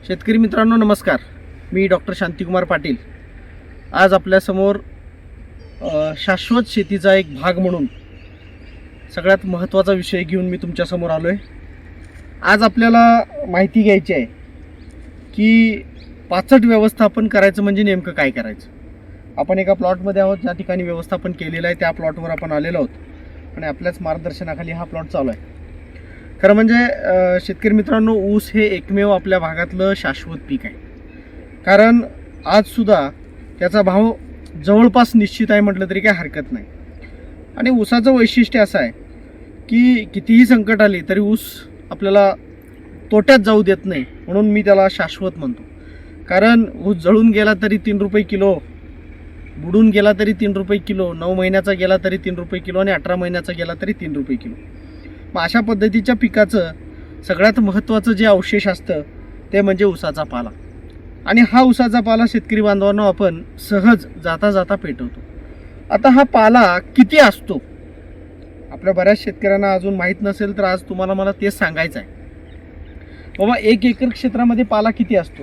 शेतकरी मित्रांनो नमस्कार. मी डॉक्टर शांतिकुमार पाटील. आज आपल्यासमोर शाश्वत शेतीचा एक भाग म्हणून सगळ्यात महत्त्वाचा विषय घेऊन मी तुमच्यासमोर आलो आहे. आज आपल्याला माहिती घ्यायची आहे की पाचट व्यवस्थापन करायचं म्हणजे नेमकं काय करायचं. आपण एका प्लॉटमध्ये आहोत, ज्या ठिकाणी व्यवस्थापन केलेलं आहे त्या प्लॉटवर आपण आलेलो आहोत आणि आपल्याच मार्गदर्शनाखाली हा प्लॉट चालू आहे. खरं म्हणजे शेतकरी मित्रांनो, ऊस हे एकमेव आपल्या भागातलं शाश्वत पीक आहे. कारण आजसुद्धा त्याचा भाव जवळपास निश्चित आहे म्हटलं तरी काय हरकत नाही. आणि ऊसाचं वैशिष्ट्य असं आहे की कितीही संकट आली तरी ऊस आपल्याला तोट्यात जाऊ देत नाही, म्हणून मी त्याला शाश्वत म्हणतो. कारण ऊस जळून गेला तरी 3 रुपये किलो, बुडून गेला तरी 3 रुपये किलो, 9 महिन्याचा गेला तरी 3 रुपये किलो आणि 18 महिन्याचा गेला तरी 3 रुपये किलो. मग अशा पद्धतीच्या पिकाचं सगळ्यात महत्त्वाचं जे अवशेष असतं ते म्हणजे ऊसाचा पाला. आणि हा ऊसाचा पाला शेतकरी बांधवांनो आपण सहज जाता जाता पेटवतो. आता हा पाला किती असतो आपल्या बऱ्याच शेतकऱ्यांना अजून माहीत नसेल, तर आज तुम्हाला मला तेच सांगायचं आहे. बाबा 1 एकर क्षेत्रामध्ये पाला किती असतो.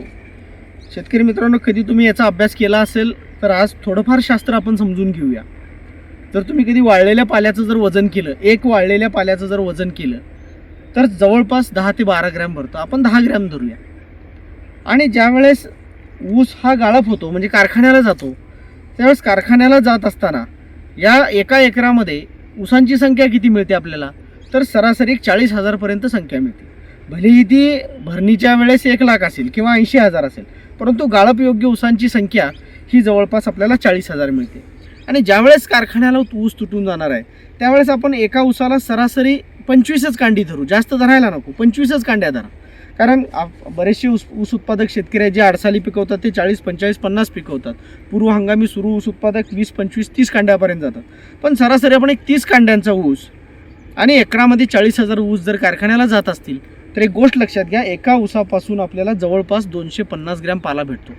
शेतकरी मित्रांनो, कधी तुम्ही याचा अभ्यास केला असेल तर आज थोडंफार शास्त्र आपण समजून घेऊया. जर तुम्ही कधी वाळलेल्या पाल्याचं जर वजन केलं, एक वाळलेल्या पाल्याचं जर वजन केलं तर जवळपास 10 ते 12 ग्रॅम भरतं. आपण 10 ग्रॅम धरूया. आणि ज्यावेळेस ऊस हा गाळप होतो म्हणजे कारखान्याला जातो, त्यावेळेस कारखान्याला जात असताना या एका एकरामध्ये ऊसांची संख्या किती मिळते आपल्याला, तर सरासरी 40,000पर्यंत संख्या मिळते. भलेही ती भरणीच्या वेळेस 1,00,000 असेल किंवा 80,000 असेल, परंतु गाळपयोग्य ऊसांची संख्या ही जवळपास आपल्याला 40,000 मिळते. आणि ज्यावेळेस कारखान्याला ऊस तुटून जाणार आहे त्यावेळेस आपण एका ऊसाला सरासरी 25च कांडी धरू, जास्त धरायला नको, 25च कांड्या धरा. कारण बरेचसे ऊस उत्पादक शेतकरी आहेत जे आडसाली पिकवतात ते 40, 45, 50 पिकवतात. पूर्व हंगामी सुरू ऊस उत्पादक 20, 25, 30 कांड्यापर्यंत जातात. पण सरासरी आपण एक 30 कांड्यांचा ऊस आणि एकरामध्ये 40,000 ऊस जर कारखान्याला जात असतील तर एक गोष्ट लक्षात घ्या, एका ऊसापासून आपल्याला जवळपास 250 ग्रॅम पाला भेटतो.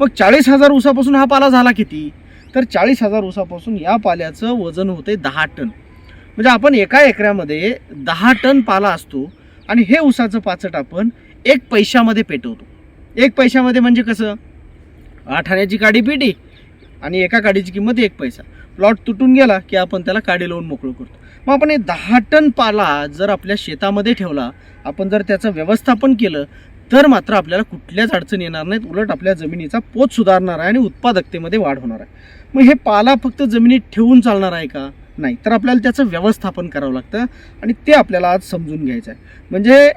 मग 40,000 ऊसापासून हा पाला झाला किती, तर 40,000 ऊसापासून या पाल्याचं वजन होते 10 टन. म्हणजे आपण एका एकरामध्ये 10 टन पाला असतो. आणि हे ऊसाचं पाचट आपण 1 पैशामध्ये पेटवतो. 1 पैशामध्ये म्हणजे कसं, 8 आण्याची काडी पेटी आणि एका काडीची किंमत 1 पैसा. प्लॉट तुटून गेला की आपण त्याला काडी लावून मोकळं करतो. मग आपण हे 10 टन पाला जर आपल्या शेतामध्ये ठेवला, आपण जर त्याचं व्यवस्थापन केलं तर मात्र आपल्याला कुठल्याच अडचणी येणार नाहीत. उलट आपल्या जमिनीचा पोत सुधारणार आहे आणि उत्पादकतेमध्ये वाढ होणार आहे. मग हे पाला फक्त जमिनीत ठेवून चालणार आहे का, नाही, तर आपल्याला त्याचं व्यवस्थापन करावं लागतं आणि ते आपल्याला आज समजून घ्यायचं आहे. म्हणजे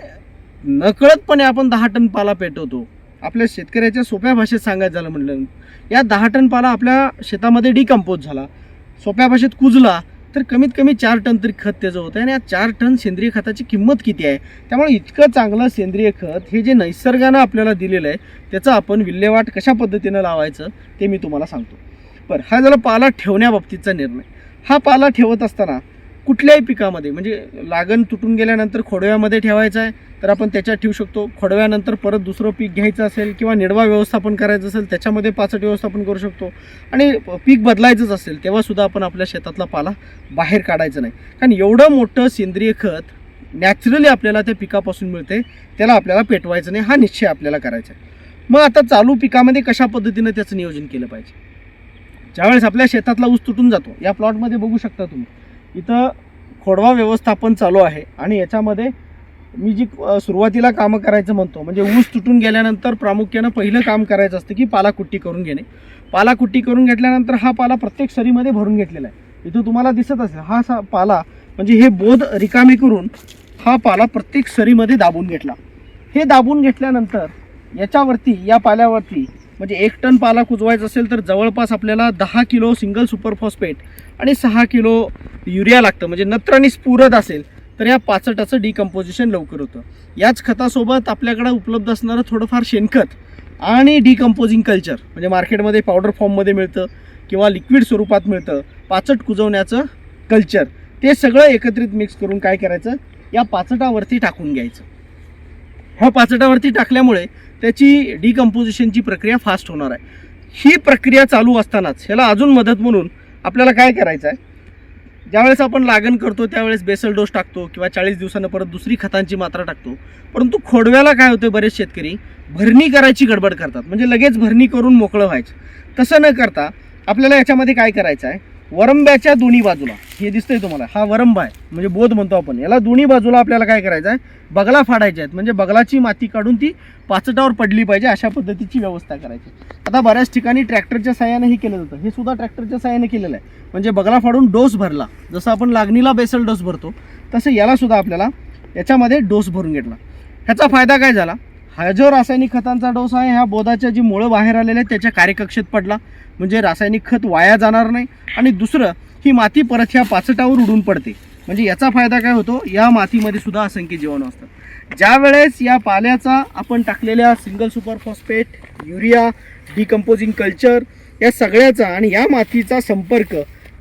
नकळतपणे आपण 10 टन पाला पेटवतो. आपल्या शेतकऱ्याच्या सोप्या भाषेत सांगायचं झालं म्हटलं, या 10 टन पाला आपल्या शेतामध्ये डिकम्पोज झाला, सोप्या भाषेत कुजला, तर कमीत कमी 4 टन तरी खत त्याचं होतं. आणि या 4 टन सेंद्रिय खताची किंमत किती आहे. त्यामुळे इतकं चांगलं सेंद्रिय खत हे जे नैसर्गानं आपल्याला दिलेलं आहे त्याचं आपण विल्हेवाट कशा पद्धतीनं लावायचं ते मी तुम्हाला सांगतो. बरं, हा झाला पाला ठेवण्याबाबतीचा निर्णय. हा पाला ठेवत असताना कुठल्याही पिकामध्ये म्हणजे लागण तुटून गेल्यानंतर खोडव्यामध्ये ठेवायचा आहे तर आपण त्याच्यात ठेवू शकतो. खोडव्यानंतर परत दुसरं पीक घ्यायचं असेल किंवा निडवा व्यवस्थापन करायचं असेल त्याच्यामध्ये पाचट व्यवस्थापन करू शकतो. आणि पीक बदलायचंच असेल तेव्हासुद्धा आपण आपल्या शेतातला पाला बाहेर काढायचं नाही. कारण एवढं मोठं सेंद्रिय खत नॅचरली आपल्याला त्या पिकापासून मिळते, त्याला आपल्याला पेटवायचं नाही, हा निश्चय आपल्याला करायचा आहे. मग आता चालू पिकामध्ये कशा पद्धतीनं त्याचं नियोजन केलं पाहिजे. ज्यावेळेस आपल्या शेतातला ऊस तुटून जातो, या प्लॉटमध्ये बघू शकता तुम्ही, इथं खोडवा व्यवस्थापन चालू आहे. आणि याच्यामध्ये मी जी सुरुवातीला कामं करायचं म्हणतो म्हणजे ऊस तुटून गेल्यानंतर प्रामुख्यानं पहिलं काम करायचं असतं की पालाकुट्टी करून घेणे. पालाकुट्टी करून घेतल्यानंतर हा पाला प्रत्येक सरीमध्ये भरून घेतलेला आहे. इथं तुम्हाला दिसत असेल हा पाला म्हणजे हे बोध रिकामे करून हा पाला प्रत्येक सरीमध्ये दाबून घेतला. हे दाबून घेतल्यानंतर याच्यावरती या पाल्यावरती म्हणजे 1 टन पाला कुजवायचा असेल तर जवळपास आपल्याला 10 किलो सिंगल सुपर फॉस्फेट आणि 6 किलो युरिया लागतं. म्हणजे नत्र आणि स्फुरद असेल तर या पाचटाचं डिकम्पोजिशन लवकर होतं. याच खतासोबत आपल्याकडं उपलब्ध असणारं थोडंफार शेणखत आणि डिकम्पोजिंग कल्चर म्हणजे मार्केटमध्ये पावडर फॉर्ममध्ये मिळतं किंवा लिक्विड स्वरूपात मिळतं, पाचट कुजवण्याचं कल्चर, ते सगळं एकत्रित मिक्स करून काय करायचं, या पाचटावरती टाकून घ्यायचं. ह्या पाचटावरती टाकल्यामुळे त्याची डिकम्पोजिशनची प्रक्रिया फास्ट होणार आहे. ही प्रक्रिया चालू असतानाच ह्याला अजून मदत म्हणून आपल्याला काय करायचं आहे, ज्यावेळेस आपण लागण करतो त्यावेळेस बेसल डोस टाकतो किंवा 40 दिवसांना परत दुसरी खतांची मात्रा टाकतो. परंतु खोडव्याला काय होतं, बरेच शेतकरी भरणी करायची गडबड करतात, म्हणजे लगेच भरणी करून मोकळं व्हायचं. तसं न करता आपल्याला याच्यामध्ये काय करायचं आहे, वरंब्याच्या दोन्ही बाजूला, हे दिसतंय तुम्हाला, हा वरंबा आहे म्हणजे बोध म्हणतो आपण याला, दोन्ही बाजूला आपल्याला काय करायचं आहे, बगला फाडायचे आहेत, म्हणजे बगलाची माती काढून ती पाचटावर पडली पाहिजे अशा पद्धतीची व्यवस्था करायची. आता बऱ्याच ठिकाणी ट्रॅक्टरच्या साहाय्याने हे केलं जातं, हे सुद्धा ट्रॅक्टरच्या साहाय्याने केलेलं आहे, म्हणजे बगला फाडून डोस भरला. जसं आपण लागणीला बेसल डोस भरतो तसं याला सुद्धा आपल्याला याच्यामध्ये डोस भरून घेतला. ह्याचा फायदा काय झाला, हा जो रासायनिक खतांचा डोस आहे ह्या बोधाच्या जी मुळं बाहेर आलेले आहेत त्याच्या कार्यकक्षेत पडला, म्हणजे रासायनिक खत वाया जाणार नाही. आणि दुसरं, ही माती परत ह्या पाचटावर उडून पडते, म्हणजे याचा फायदा काय होतो, या मातीमध्ये सुद्धा असंख्य जीवाणू असतात. ज्या वेळेस या पाल्याचा आपण टाकलेल्या single super phosphate, urea, decomposing culture या सगळ्याचा आणि या मातीचा संपर्क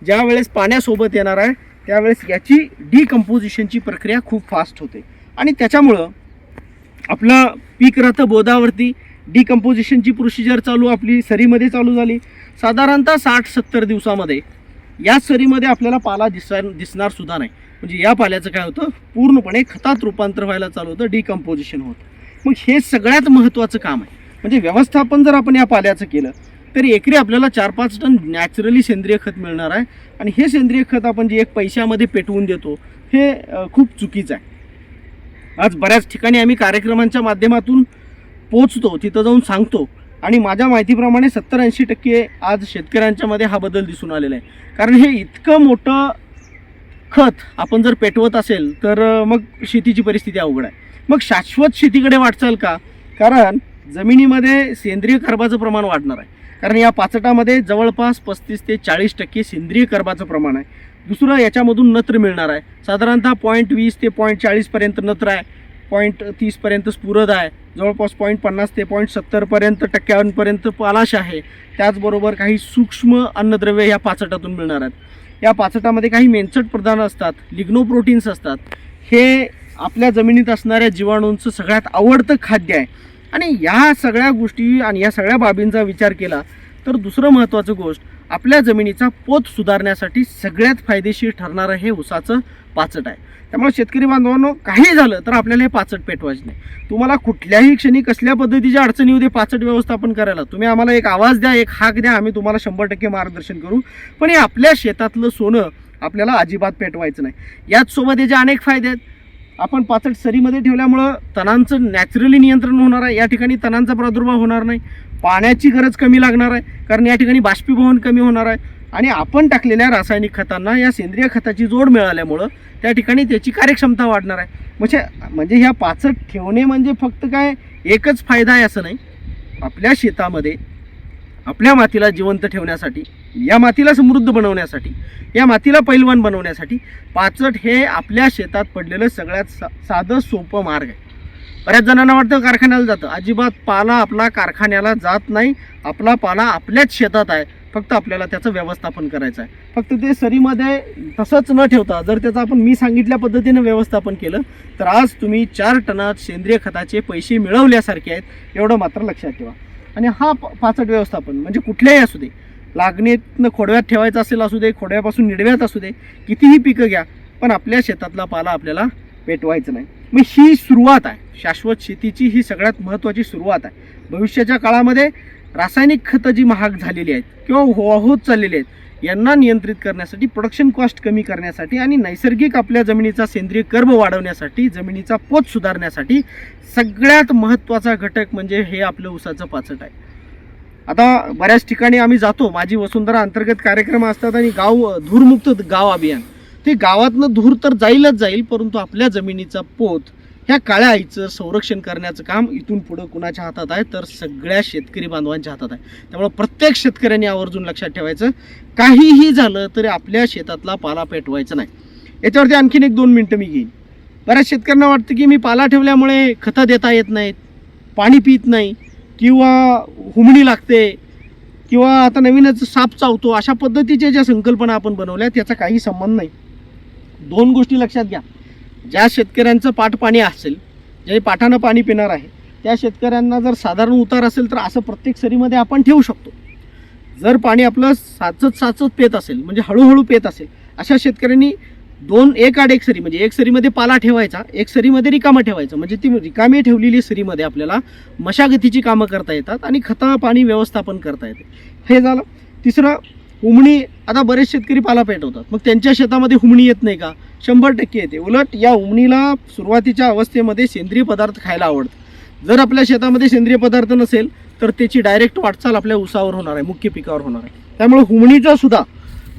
ज्या वेळेस पाण्यासोबत येणार आहे त्यावेळेस याची डिकम्पोजिशनची प्रक्रिया खूप फास्ट होते आणि त्याच्यामुळं आपलं पीक राहतं बोधावरती. डिकम्पोजिशनची प्रोसिजर चालू आपली सरीमध्ये चालू झाली. साधारणतः 60-70 दिवसामध्ये या सरीमध्ये आपल्याला पाला दिसणार सुद्धा नाही, म्हणजे या पाल्याचं काय होतं, पूर्णपणे खतात रूपांतर व्हायला चालू होतं, डिकम्पोजिशन होतं. मग हे सगळ्यात महत्त्वाचं काम आहे. म्हणजे व्यवस्थापन जर आपण या पाल्याचं केलं तर एकरी आपल्याला 4-5 टन नॅचरली सेंद्रिय खत मिळणार आहे. आणि हे सेंद्रिय खत आपण जे एक पैशामध्ये पेटवून देतो हे खूप चुकीचं आहे. आज बऱ्याच ठिकाणी आम्ही कार्यक्रमांच्या माध्यमातून पोचतो, तिथं जाऊन सांगतो आणि माझ्या माहितीप्रमाणे 70-80% आज शेतकऱ्यांच्यामध्ये हा बदल दिसून आलेला आहे. कारण हे इतकं मोठं खत आपण जर पेटवत असेल तर मग शेतीची परिस्थिती अवघड आहे. मग शाश्वत शेतीकडे वाटचाल का, कारण जमिनीमध्ये सेंद्रिय कर्बाचं प्रमाण वाढणार आहे. कारण या पाचटामध्ये जवळपास 35 ते 40% सेंद्रिय कर्बाचं प्रमाण आहे. दुसरं, याच्यामधून नत्र मिळणार आहे, साधारणतः 0.20 ते 0.40पर्यंत नत्र आहे, 0.30 पर्यंत स्फुरद आहे, जवळपास 0.50 ते 0.70 टक्क्यांपर्यंत पालाश आहे. त्याचबरोबर काही सूक्ष्म अन्नद्रव्य या पाचटातून मिळणार आहेत. या पाचटामध्ये काही मेनचट प्रदान असतात, लिग्नोप्रोटीन्स असतात. हे आपल्या जमिनीत असणाऱ्या जीवाणूंचं सगळ्यात आवडतं खाद्य आहे. आणि या सगळ्या गोष्टी आणि या सगळ्या बाबींचा विचार केला तर दुसरं महत्त्वाचं गोष्ट, आपल्या जमिनीचा पोत सुधारण्यासाठी सगळ्यात फायदेशीर ठरणारं हे ऊसाचं पाचट आहे. त्यामुळे शेतकरी बांधवांनो, काही झालं तर आपल्याला हे पाचट पेटवायचं नाही. तुम्हाला कुठल्याही क्षणी कसल्या पद्धतीच्या अडचणी येऊ दे पाचट व्यवस्थापन करायला, तुम्ही आम्हाला एक आवाज द्या, एक हाक द्या, आम्ही तुम्हाला 100% मार्गदर्शन करू. पण हे आपल्या शेतातलं सोनं आपल्याला अजिबात पेटवायचं नाही. याच सोबत याचे अनेक फायदे आहेत. आपण पाचट सरीमध्ये ठेवल्यामुळं तणांचं नॅचरली नियंत्रण होणार आहे. या ठिकाणी तणांचा प्रादुर्भाव होणार नाही, पाण्याची गरज कमी लागणार आहे, कारण या ठिकाणी बाष्पीभवन कमी होणार आहे. आणि आपण टाकलेल्या रासायनिक खतांना या सेंद्रिय खताची जोड मिळाल्यामुळं त्या ठिकाणी त्याची कार्यक्षमता वाढणार आहे. म्हणजे ह्या पाचट ठेवणे म्हणजे फक्त काय एकच फायदा आहे असं नाही. आपल्या शेतामध्ये आपल्या मातीला जिवंत ठेवण्यासाठी, या मातीला समृद्ध बनवण्यासाठी, या मातीला पैलवान बनवण्यासाठी पाचट हे आपल्या शेतात पडलेलं सगळ्यात साधं सोपं मार्ग आहे. बऱ्याच जणांना वाटतं कारखान्याला जातं, अजिबात पाला आपला कारखान्याला जात नाही. आपला पाला आपल्याच शेतात आहे, फक्त आपल्याला त्याचं व्यवस्थापन करायचं आहे. फक्त ते सरीमध्ये तसंच न ठेवता जर त्याचं आपण मी सांगितल्या पद्धतीनं व्यवस्थापन केलं तर आज तुम्ही 4 टनात सेंद्रिय खताचे पैसे मिळवल्यासारखे आहेत, एवढं मात्र लक्षात ठेवा. आणि हा पाचट व्यवस्थापन म्हणजे कुठल्याही असू दे, लागणीतनं खोडव्यात ठेवायचं असेल असू दे, खोडव्यापासून निडव्यात असू दे, कितीही पिकं घ्या, पण आपल्या शेतातला पाला आपल्याला पेटवायचं नाही. मग ही सुरुवात आहे शाश्वत शेतीची, ही सगळ्यात महत्त्वाची सुरुवात आहे. भविष्याच्या काळामध्ये रासायनिक खतं जी महाग झालेली आहेत किंवा होत चाललेली आहेत यांना नियंत्रित करण्यासाठी, प्रोडक्शन कॉस्ट कमी करण्यासाठी आणि नैसर्गिक आपल्या जमिनीचा सेंद्रिय कर्ब वाढवण्यासाठी, जमिनीचा पोत सुधारण्यासाठी सगळ्यात महत्त्वाचा घटक म्हणजे हे आपलं ऊसाचं पाचट आहे. आता बऱ्याच ठिकाणी आम्ही जातो, माझी वसुंधरा अंतर्गत कार्यक्रम असतात आणि धूरमुक्त गाव अभियान, ते गावातनं धूर तर जाईलच जाईल, परंतु आपल्या जमिनीचा पोत ह्या काळ्या आईचं संरक्षण करण्याचं काम इथून पुढं कुणाच्या हातात आहे तर सगळ्या शेतकरी बांधवांच्या हातात आहे. त्यामुळे प्रत्येक शेतकऱ्यांनी आवर्जून लक्षात ठेवायचं, काहीही झालं तरी आपल्या शेतातला पाला पेटवायचा नाही. याच्यावरती आणखीन 1-2 मिनटं मी घेईन. बऱ्याच शेतकऱ्यांना वाटतं की मी पाला ठेवल्यामुळे खतं देता येत नाहीत, पाणी पित नाही किंवा हुमणी लागते किंवा आता नवीनच साप चावतो, अशा पद्धतीच्या ज्या संकल्पना आपण बनवल्या त्याचा काही संबंध नाही. 2 गोष्टी लक्षात घ्या. ज्या शेतकऱ्यांचं पाणी असेल, जे पाटानं पाणी पिणार आहे, त्या शेतकऱ्यांना जर साधारण उतार असेल तर असं प्रत्येक सरीमध्ये आपण ठेवू शकतो. जर पाणी आपलं साचत पेत असेल, म्हणजे हळूहळू पेत असेल, अशा शेतकऱ्यांनी एक आड एक सरी म्हणजे एक सरीमध्ये पाला ठेवायचा, एक सरीमध्ये रिकामा ठेवायचं, म्हणजे ती रिकामी ठेवलेली सरीमध्ये आपल्याला मशागतीची कामं करता येतात आणि खता पाणी व्यवस्थापन करता येते. हे झालं. तिसरं, हुमणी. आता बरेच शेतकरी पाला पेटवतात, मग त्यांच्या शेतामध्ये हुमणी येत नाही का? 100% येते. उलट या हुमणीला सुरुवातीच्या अवस्थेमध्ये सेंद्रिय पदार्थ खायला आवडतं. जर आपल्या शेतामध्ये सेंद्रिय पदार्थ नसेल तर त्याची डायरेक्ट वाटचाल आपल्या ऊसावर होणार आहे, मुख्य पिकावर होणार आहे. त्यामुळे हुमणीचा सुद्धा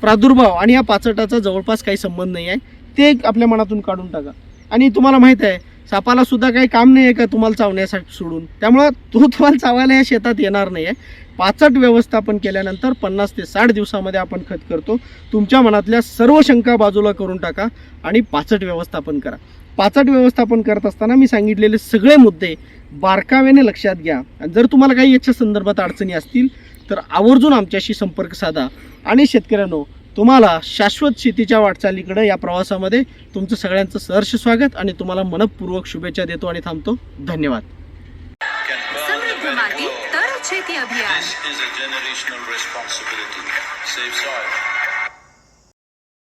प्रादुर्भाव आणि या पाचटाचा जवळपास काही संबंध नाही आहे, ते आपल्या मनातून काढून टाका. आणि तुम्हाला माहीत आहे सापाला सुद्धा काही काम नाही आहे का तुम्हाला चावण्यासाठी सोडून, त्यामुळं तो तुम्हाला चावायला या शेतात येणार नाही आहे. पाचट व्यवस्थापन केल्यानंतर 50 ते 60 दिवसामध्ये आपण खत करतो. तुमच्या मनातल्या सर्व शंका बाजूला करून टाका आणि पाचट व्यवस्थापन करा. पाचट व्यवस्थापन करत असताना मी सांगितलेले सगळे मुद्दे बारकाव्याने लक्षात घ्या. आणि जर तुम्हाला काही याच्या संदर्भात अडचणी असतील तर आवर्जून आमच्याशी संपर्क साधा. आणि शेतकऱ्यांनो, तुम्हाला शाश्वत शेतीच्या वाटचालीकडे या प्रवासामध्ये तुमचं सगळ्यांचं सहर्ष स्वागत आणि तुम्हाला मनपूर्वक शुभेच्छा देतो आणि थांबतो. धन्यवाद. समृद्ध माती तर शेती अभियान. This is a generational responsibility. Save soil.